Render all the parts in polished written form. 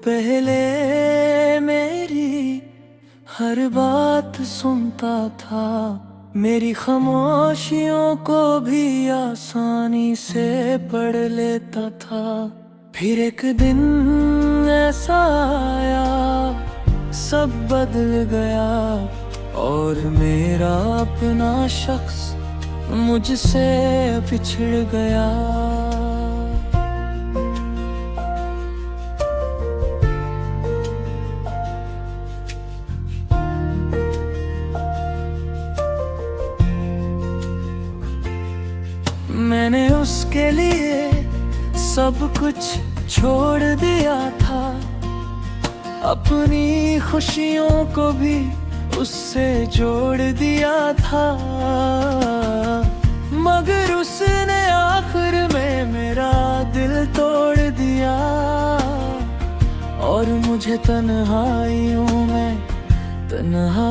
पहले मेरी हर बात सुनता था, मेरी खामोशियों को भी आसानी से पढ़ लेता था। फिर एक दिन ऐसा आया, सब बदल गया और मेरा अपना शख्स मुझसे पिछड़ गया। मैंने उसके लिए सब कुछ छोड़ दिया था, अपनी खुशियों को भी उससे जोड़ दिया था। मगर उसने आखिर में मेरा दिल तोड़ दिया और मुझे तन्हाइयों में तन्हा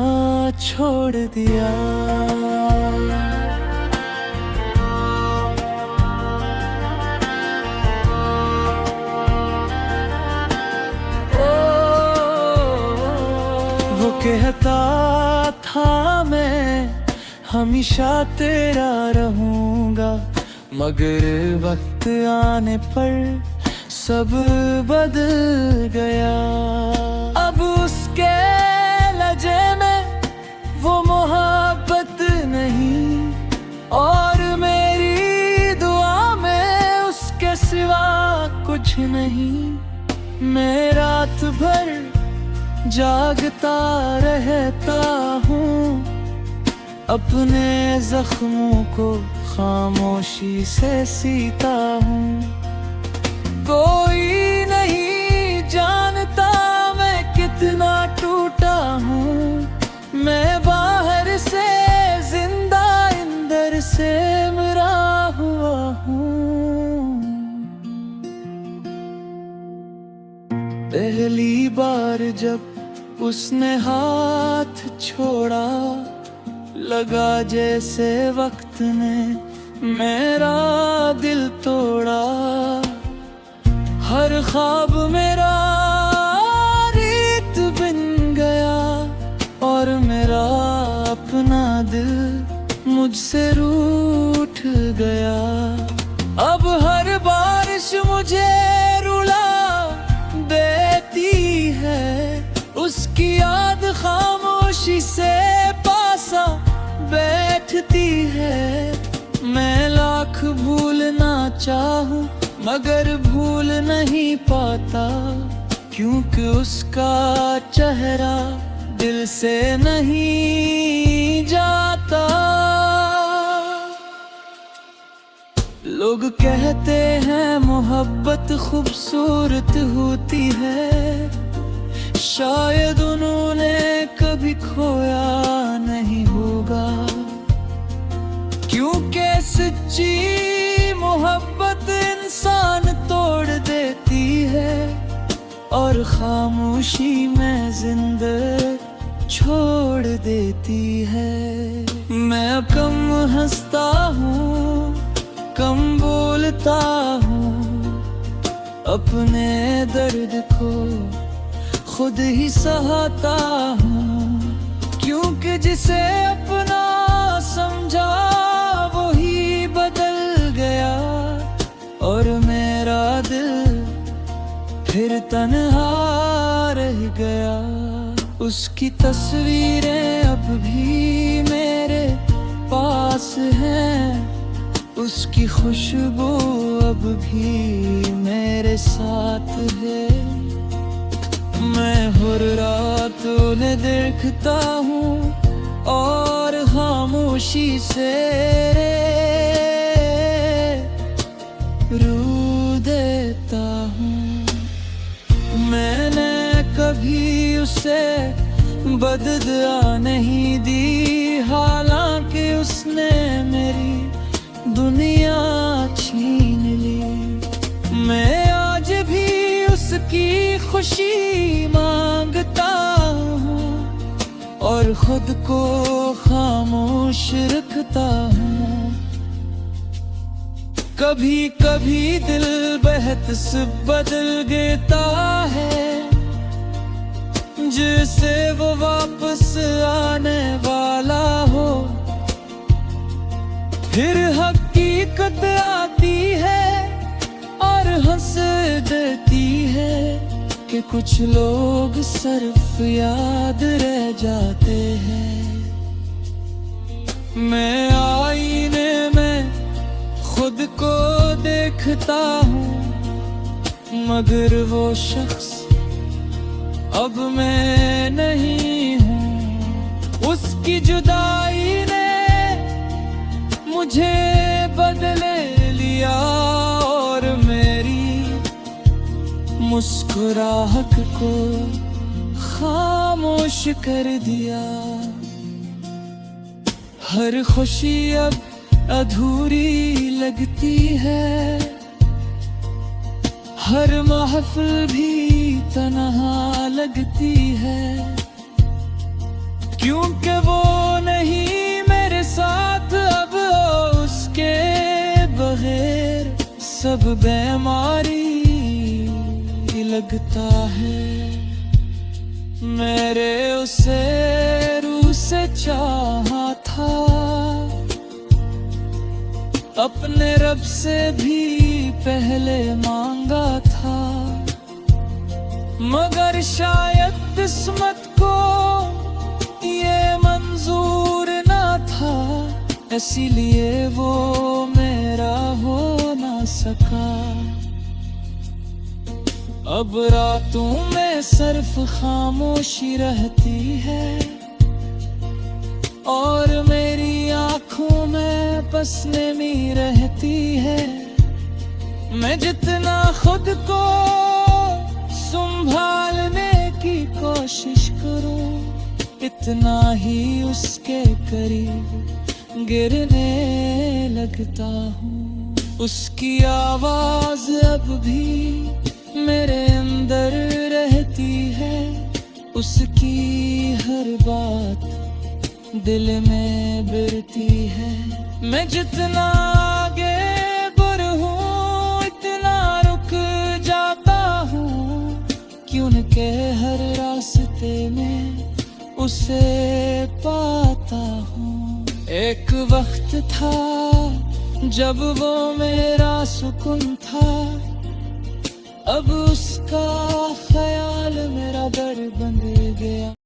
छोड़ दिया। कहता था मैं हमेशा तेरा रहूंगा, मगर वक्त आने पर सब बदल गया। अब उसके लजे में वो मोहब्बत नहीं और मेरी दुआ में उसके सिवा कुछ नहीं। मैं रात भर जागता रहता हूँ, अपने जख्मों को खामोशी से सीता हूँ। कोई नहीं जानता मैं कितना टूटा हूँ, मैं बाहर से जिंदा अंदर से मरा हुआ हूँ। पहली बार जब उसने हाथ छोड़ा, लगा जैसे वक्त ने मेरा दिल तोड़ा। हर ख्वाब मेरा रीत बन गया और मेरा अपना दिल मुझसे रूठ गया। अब हर बारिश मुझे रुला देती है, उसकी याद खामोशी से पासा बैठती है। मैं लाख भूलना चाहूं मगर भूल नहीं पाता, क्योंकि उसका चेहरा दिल से नहीं जाता। लोग कहते हैं मोहब्बत खूबसूरत होती है, शायद उन्होंने कभी खोया नहीं होगा, क्योंकि सच्ची मोहब्बत इंसान तोड़ देती है और खामोशी में जिंदगी छोड़ देती है। मैं कम हंसता हूँ, कम बोलता हूँ, अपने दर्द को खुद ही सहता हूँ, क्योंकि जिसे अपना समझा वो ही बदल गया और मेरा दिल फिर तन्हा रह गया। उसकी तस्वीरें अब भी मेरे पास हैं, उसकी खुशबू अब भी मेरे साथ है। मैं हर रात उन्हें देखता हूँ और खामोशी से रू देता हूँ। मैंने कभी उसे बददुआ नहीं दी, हालांकि उसने मेरी दुनिया छीन ली। मैं आज भी उसकी खुशी मांगता हूँ और खुद को खामोश रखता हूँ। कभी कभी दिल बेहद से बदल देता है, से वो वापस आने वाला हो, फिर हकीकत आती है और हंस देती है कि कुछ लोग सिर्फ याद रह जाते हैं। मैं आईने में खुद को देखता हूँ, मगर वो शख्स अब मैं नहीं हूँ। उसकी जुदाई ने मुझे बदले लिया और मेरी मुस्कुराहट को खामोश कर दिया। हर खुशी अब अधूरी लगती है, हर महफिल भी तन्हा लगती है, क्योंकि वो नहीं मेरे साथ अब, उसके बगैर सब बेमारी लगता है। मेरे उसे रूह से चाहा था, अपने रब से भी पहले मांगा था, मगर शायद किस्मत को ये मंजूर ना था, इसीलिए वो मेरा हो ना सका। अब रातों में सिर्फ खामोशी रहती है और मेरी आँखों में बस नमी रहती है। मैं जितना खुद को संभालने की कोशिश करूं, इतना ही उसके करीब गिरने लगता हूँ। उसकी आवाज अब भी मेरे अंदर रहती है, उसकी हर बात दिल में बिरती है। मैं जितना आगे बढ़ूं इतना रुक जाता हूँ, क्योंकि हर रास्ते में उसे पाता हूँ। एक वक्त था जब वो मेरा सुकून था, अब उसका ख्याल मेरा दर बन गया।